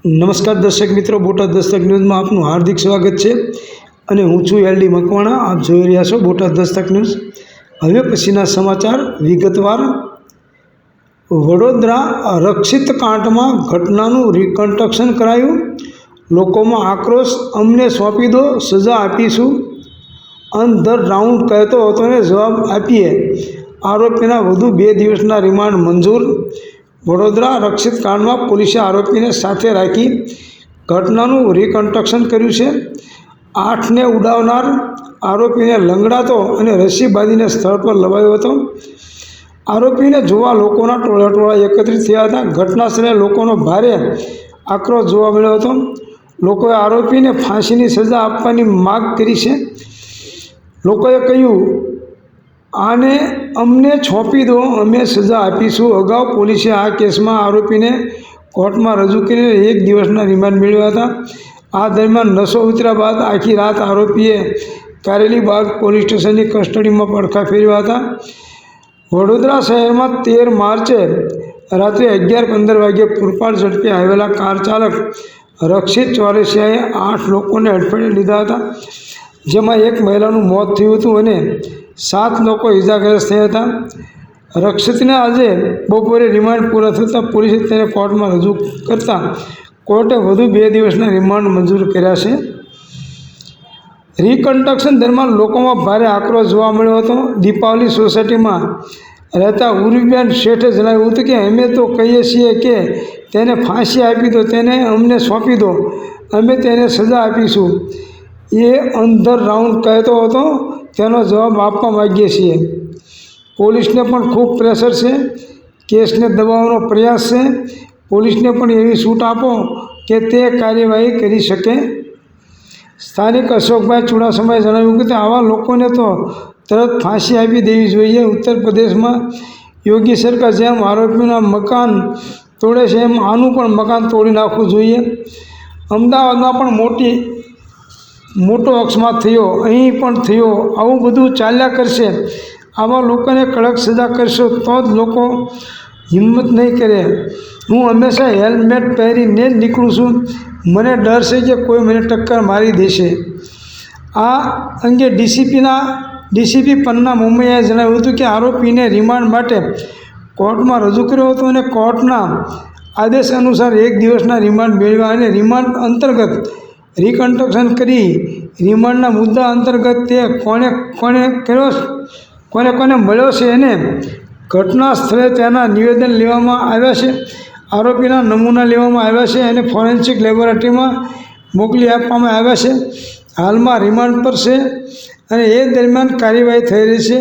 નમસ્કાર દર્શક મિત્રો, બોટાદ દસ્તક ન્યૂઝમાં આપનું હાર્દિક સ્વાગત છે અને હું છું એલડી મકવાણા. આપ જોઈ રહ્યા છો બોટાદ દસ્તક ન્યૂઝ. હવે પછીના સમાચાર વિગતવાર. વડોદરા રક્ષિત કાંડમાં ઘટનાનું રિકન્સ્ટ્રક્શન કરાયું. લોકોમાં આક્રોશ, અમને સોંપી દો, સજા આપીશું. ઓન ધ રાઉન્ડ કહેતો હતો ને જવાબ આપીએ. આરોપીના વધુ 2 દિવસના રિમાન્ડ મંજૂર. વડોદરા રક્ષિત કાંડમાં પોલીસે આરોપીને સાથે રાખી ઘટનાનું રિકન્સ્ટ્રક્શન કર્યું છે. 8ને ઉડાવનાર આરોપીને લંગડાતો અને રસ્સી બાંધીને સ્થળ પર લવાયો હતો. આરોપીને જોવા લોકોના ટોળા એકત્રિત થયા હતા. ઘટના સ્થળે લોકોનો ભારે આક્રોશ જોવા મળ્યો હતો. લોકોએ આરોપીને ફાંસીની સજા આપવાની માગ કરી છે. લોકોએ કહ્યું, આને અમને સોંપી દો, અમે સજા આપીશું. અગાઉ પોલીસે આ કેસમાં આરોપીને કોર્ટમાં રજૂ કરીને 1 દિવસના રિમાન્ડ મેળવ્યા હતા. આ દરમિયાન નશો ઉતર્યા બાદ આખી રાત આરોપીએ કારેલીબાગ પોલીસ સ્ટેશનની કસ્ટડીમાં પડખા ફેરવ્યા હતા. વડોદરા શહેરમાં 13 માર્ચે રાત્રે 11:15 વાગ્યે પૂરપાટ ઝડપે આવેલા કાર ચાલક રક્ષિત ચોરસિયાએ 8 લોકોને અડફેટે લીધા હતા, જેમાં 1 મહિલાનું મોત થયું હતું અને 7 લોકો ઇજાગ્રસ્ત થયા હતા. રક્ષિતને આજે બપોરે રિમાન્ડ પૂરા થતાં પોલીસે તેને કોર્ટમાં રજૂ કરતા કોર્ટે વધુ 2 દિવસના રિમાન્ડ મંજૂર કર્યા છે. રિકન્સ્ટ્રક્શન દરમિયાન લોકોમાં ભારે આક્રોશ જોવા મળ્યો હતો. દીપાવલી સોસાયટીમાં રહેતા ઉર્વીબેન શેઠે જણાવ્યું હતું કે અમે તો કહીએ છીએ કે તેને ફાંસી આપી દો, તેને અમને સોંપી દો, અમે તેને સજા આપીશું. એ ઓન ધ રાઉન્ડ કહેતો હતો, તેનો જવાબ આપવા માગીએ છીએ. પોલીસને પણ ખૂબ પ્રેશર છે. કેસને દબાવવાનો પ્રયાસ છે. પોલીસને પણ એવી છૂટ આપો કે તે કાર્યવાહી કરી શકે. સ્થાનિક અશોકભાઈ ચુડાસમાએ જણાવ્યું કે આવા લોકોને તો તરત ફાંસી આપી દેવી જોઈએ. ઉત્તર પ્રદેશમાં યોગી સરકાર જેમ આરોપીઓના મકાન તોડે છે, એમ આનું પણ મકાન તોડી નાખવું જોઈએ. અમદાવાદમાં પણ મોટો અકસ્માત થયો, અહીં પણ થયો. આવું બધું ચાલ્યા કરશે. આવા લોકોને કડક સજા કરશો તો જ લોકો હિંમત નહીં કરે. હું હંમેશા હેલ્મેટ પહેરીને જ નીકળું છું. મને ડર છે કે કોઈ મને ટક્કર મારી દેશે. આ અંગે ડીસીપી પન્ના મુંબઈએ જણાવ્યું હતું કે આરોપીને રિમાન્ડ માટે કોર્ટમાં રજૂ કર્યો હતો અને કોર્ટના આદેશ અનુસાર 1 દિવસના રિમાન્ડ મેળવ્યા અને રિમાન્ડ અંતર્ગત રિકન્સ્ટ્રક્શન કરી. રિમાન્ડના મુદ્દા અંતર્ગત તે કોને મળ્યો છે અને ઘટના સ્થળે તેના નિવેદન લેવામાં આવ્યા છે. આરોપીના નમૂના લેવામાં આવ્યા છે અને ફોરેન્સિક લેબોરેટરીમાં મોકલી આપવામાં આવ્યા છે. હાલમાં રિમાન્ડ પર છે અને એ દરમિયાન કાર્યવાહી થઈ રહી છે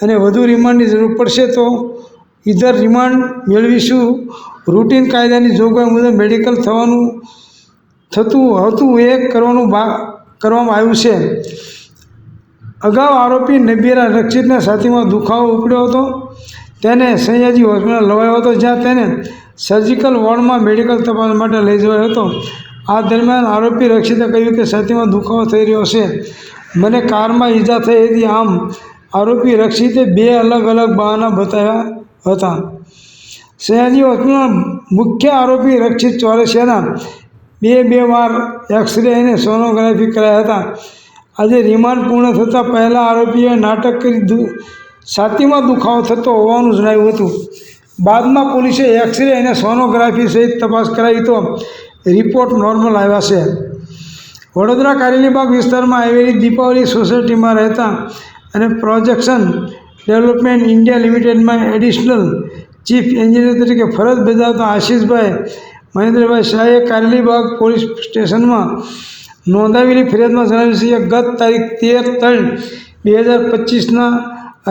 અને વધુ રિમાન્ડની જરૂર પડશે તો ઇધર રિમાન્ડ મેળવીશું. રૂટીન કાયદાની જોગવાઈ મુજબ મેડિકલ થતું હતું એ કરવામાં આવ્યું છે. અગાઉ આરોપી નબીરા રક્ષિતને છાતીમાં દુખાવો ઉપડ્યો હતો. તેને સયાજી હોસ્પિટલ લવાયો હતો, જ્યાં તેને સર્જિકલ વોર્ડમાં મેડિકલ તપાસ માટે લઈ જવાયો હતો. આ દરમિયાન આરોપી રક્ષિતે કહ્યું કે છાતીમાં દુખાવો થઈ રહ્યો છે, મને કારમાં ઈજા થઈ હતી. આમ આરોપી રક્ષિતે 2 અલગ બહાના બતાવ્યા હતા. સયાજી હોસ્પિટલમાં મુખ્ય આરોપી રક્ષિત ચોરસિયાના 2 વાર એક્સરે અને સોનોગ્રાફી કરાયા હતા. આજે રિમાન્ડ પૂર્ણ થતાં પહેલાં આરોપીએ નાટક કરી છાતીમાં દુખાવો થતો હોવાનું જણાવ્યું હતું. બાદમાં પોલીસે એક્સરે અને સોનોગ્રાફી સહિત તપાસ કરાવી તો રિપોર્ટ નોર્મલ આવ્યા છે. વડોદરા કારેલીબાગ વિસ્તારમાં આવેલી દીપાવલી સોસાયટીમાં રહેતા અને પ્રોજેક્શન ડેવલપમેન્ટ ઇન્ડિયા લિમિટેડમાં એડિશનલ ચીફ એન્જિનિયર તરીકે ફરજ બજાવતા આશીષભાઈ મહેન્દ્રભાઈ શાહે કારેલીબાગ પોલીસ સ્ટેશનમાં નોંધાવેલી ફરિયાદમાં જણાવ્યું છે કે ગત તારીખ 13/3/2025ના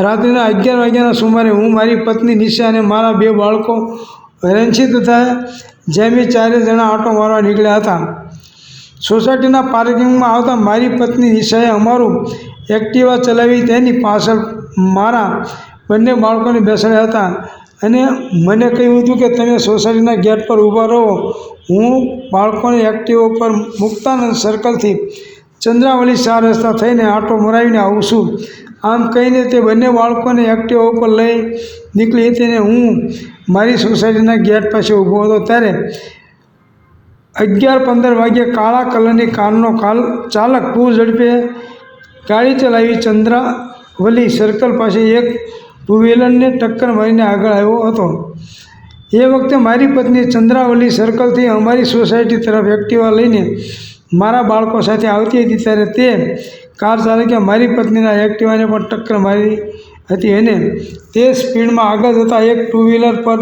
રાત્રિના 11 વાગ્યાના સુમારે હું, મારી પત્ની નિશા અને મારા 2 બાળકો રણજીત તથા જેમી 4 જણા આંટો મારવા નીકળ્યા હતા. સોસાયટીના પાર્કિંગમાં આવતા મારી પત્ની નિશાએ અમારું એક્ટિવા ચલાવી તેની પાછળ મારા બંને બાળકોને બેસાડ્યા હતા અને મને કહ્યું હતું કે તમે સોસાયટીના ગેટ પર ઊભા રહો, હું બાળકોને એક્ટિવા ઉપર મુક્તાનંદ સર્કલથી ચંદ્રાવલી 4 રસ્તા થઈને આંટો મરાવીને આવું છું. આમ કહીને તે બંને બાળકોને એક્ટિવા ઉપર લઈ નીકળી હતી અને હું મારી સોસાયટીના ગેટ પાસે ઊભો હતો. ત્યારે 11:15 વાગ્યે કાળા કલરની કારનો ચાલક પૂર ઝડપે ગાડી ચલાવી ચંદ્રાવલી સર્કલ પાસે એક ટુ વ્હીલરને ટક્કર મારીને આગળ આવ્યો હતો. એ વખતે મારી પત્ની ચંદ્રાવલી સર્કલથી અમારી સોસાયટી તરફ એક્ટિવા લઈને મારા બાળકો સાથે આવતી હતી ત્યારે તે કાર ચાલકે મારી પત્નીના એક્ટિવાને પણ ટક્કર મારી હતી અને તે સ્પીડમાં આગળ જતાં એક ટુ વ્હીલર પર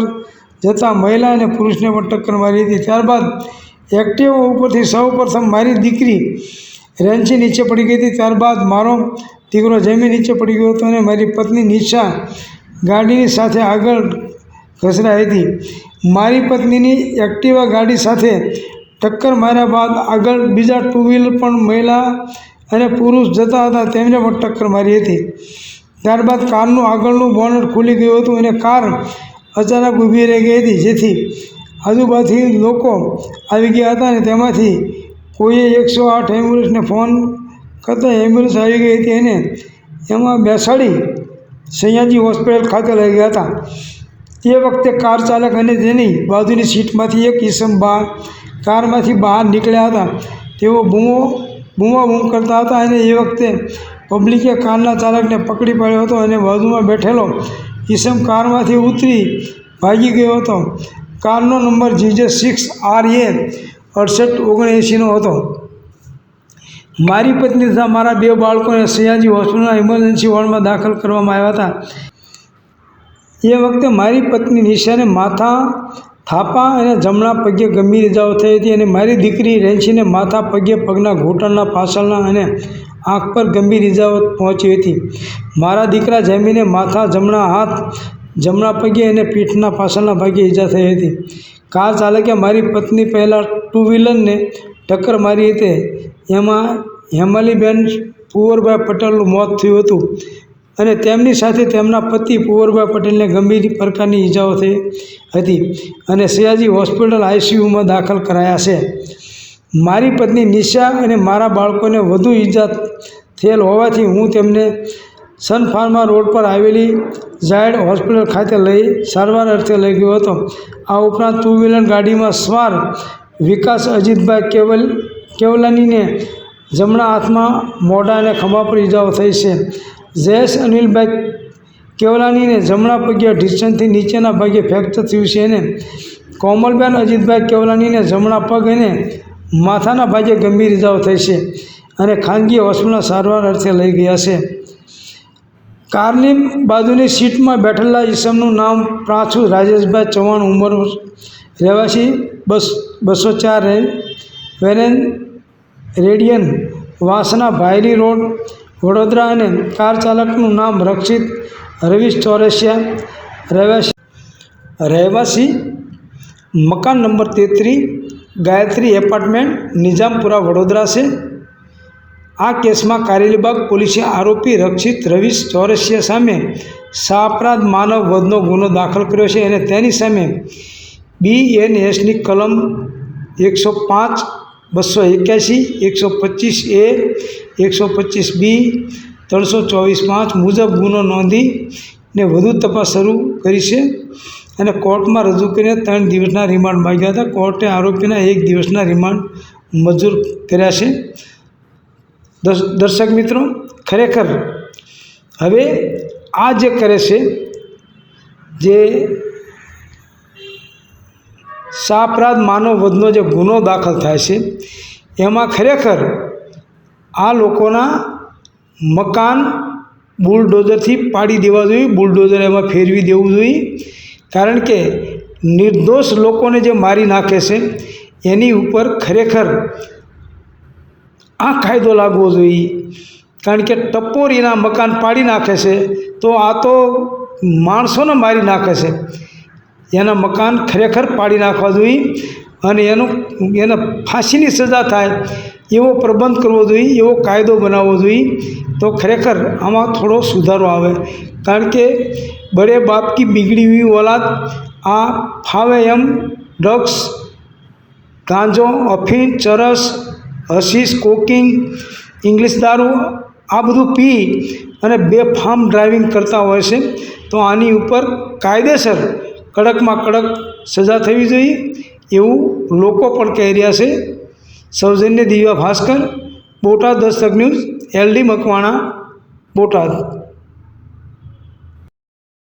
જતા મહિલા અને પુરુષને પણ ટક્કર મારી હતી. ત્યારબાદ એક્ટિવા ઉપરથી સૌપ્રથમ મારી દીકરી રેન્ચી નીચે પડી ગઈ હતી. ત્યારબાદ મારો દીકરો જમી નીચે પડી ગયો હતો અને મારી પત્ની નિશા ગાડીની સાથે આગળ ઘસરાઈ હતી. મારી પત્નીની એક્ટિવા ગાડી સાથે ટક્કર માર્યા બાદ આગળ બીજા ટુ વ્હીલર પણ મહિલા અને પુરુષ જતા હતા તેમને પણ ટક્કર મારી હતી. ત્યારબાદ કારનું આગળનું બોનટ ખુલી ગયું હતું અને કાર અચાનક ઊભી રહી ગઈ હતી, જેથી આજુબાજુથી લોકો આવી ગયા હતા અને તેમાંથી કોઈએ 108 એમ્બ્યુલન્સને ફોન કરતાં એમ્બ્યુલન્સ આવી ગઈ હતી અને એમાં બેસાડી સયાજી હોસ્પિટલ ખાતે લઈ ગયા હતા. તે વખતે કાર ચાલક અને તેની બાજુની સીટમાંથી એક ઈસમ કારમાંથી બહાર નીકળ્યા હતા. તેઓ બૂમાબૂમ કરતા હતા અને એ વખતે પબ્લિકે કારના ચાલકને પકડી પાડ્યો હતો અને બાજુમાં બેઠેલો ઈસમ કારમાંથી ઉતરી ભાગી ગયો હતો. કારનો નંબર GJ6RA 6879 હતો. મારી પત્ની તથા મારા 2 બાળકોને સયાજી હોસ્પિટલના ઇમરજન્સી વોર્ડમાં દાખલ કરવામાં આવ્યા હતા. એ વખતે મારી પત્ની નિશાને માથા, થાપા અને જમણા પગે ગંભીર ઇજાઓ થઈ હતી અને મારી દીકરી રેન્ચીને માથા, પગે, પગના ઘૂંટણના પાછળના અને આંખ પર ગંભીર ઇજાઓ પહોંચી હતી. મારા દીકરા જેમીને માથા, જમણા હાથ, જમણા પગે અને પીઠના પાછળના ભાગે ઈજા થઈ હતી. કાર ચાલકે મારી પત્ની પહેલાં ટુ વ્હીલરને ટક્કર મારી હતી. એમાં હેમાલીબેન પુંવરભાઈ પટેલનું મોત થયું હતું અને તેમની સાથે તેમના પતિ પુંવરભાઈ પટેલને ગંભીર પ્રકારની ઈજાઓ થઈ હતી અને સયાજી હોસ્પિટલ ICUમાં દાખલ કરાયા છે. મારી પત્ની નિશા અને મારા બાળકોને વધુ ઈજા થયેલ હોવાથી હું તેમને સન ફાર્મા રોડ પર આવેલી ઝાયડ હોસ્પિટલ ખાતે સારવાર અર્થે લઈ ગયો હતો. આ ઉપરાંત ટુ વ્હીલર ગાડીમાં સવાર વિકાસ અજીતભાઈ કેવલાનીને જમણા હાથમાં, મોઢા અને ખભા પર ઈજાઓ થઈ છે. જયેશ અનિલભાઈ કેવલાનીને જમણા પગે ઢીંચણથી નીચેના ભાગે ફ્રેક્ચર થયું છે અને કોમલબેન અજીતભાઈ કેવલાનીને જમણા પગ અને માથાના ભાગે ગંભીર ઈજાઓ થઈ છે અને ખાનગી હોસ્પિટલમાં સારવાર અર્થે લઈ ગયા છે. કારની બાજુની સીટમાં બેઠેલા ઈસમનું નામ પ્રાંછુ રાજેશભાઈ ચૌહાણ, ઉંમર રહેવાસી 204 વેરેન રેડિયન, વાસણા, ભાયલી રોડ, વડોદરા અને કાર ચાલકનું નામ રક્ષિત રવીશ ચોરસિયા, રહેવાસી મકાન નંબર 33 ગાયત્રી એપાર્ટમેન્ટ, નિઝામપુરા, વડોદરા છે. આ કેસમાં કારેલીબાગ પોલીસે આરોપી રક્ષિત રવીશ ચોરસિયા સામે શાહઅપરાધ માનવ વધનો ગુનો દાખલ કર્યો છે અને તેની સામે BNSની કલમ 105, 281, 125A, 125B, 324(5) મુજબ ગુનો નોંધીને વધુ તપાસ શરૂ કરી છે અને કોર્ટમાં રજૂ કરીને 3 દિવસના રિમાન્ડ માંગ્યા હતા. કોર્ટે આરોપીના 1 દિવસના રિમાન્ડ મંજૂર કર્યા છે. દર્શક મિત્રો, ખરેખર હવે આ જે કરે છે, જે શાહઅપરાધ માનવ વધનો જે ગુનો દાખલ થાય છે એમાં ખરેખર આ લોકોના મકાન બુલડોઝરથી પાડી દેવા જોઈએ, બુલડોઝર એમાં ફેરવી દેવું જોઈએ. કારણ કે નિર્દોષ લોકોને જે મારી નાખે છે એની ઉપર ખરેખર આ કાયદો લાગવો જોઈએ. કારણ કે ટપોરીના મકાન પાડી નાખે છે તો આ તો માણસોને મારી નાખે છે. એના મકાન ખરેખર પાડી નાખવા જોઈએ અને એને ફાંસીની સજા થાય એવો પ્રબંધ કરવો જોઈએ, એવો કાયદો બનાવવો જોઈએ તો ખરેખર આમાં થોડો સુધારો આવે. કારણ કે બડે બાપ કી બિગડી હુઈ ઓલાદ આ ફાવે એમ ડ્રગ્સ, ગાંજો, અફીણ, ચરસ, હશીશ, કોકિંગ, ઇંગ્લિશ દારૂ આ બધું પી અને બેફામ ડ્રાઇવિંગ કરતા હોય છે. તો આની ઉપર કાયદેસર કડકમાં કડક સજા થવી જોઈએ. એવું લોકો પણ કહી રહ્યા છે. સૌજન્ય દિવ્યા ભાસ્કર, બોટાદ દસ્તક ન્યૂઝ, LD મકવાણા, બોટાદ.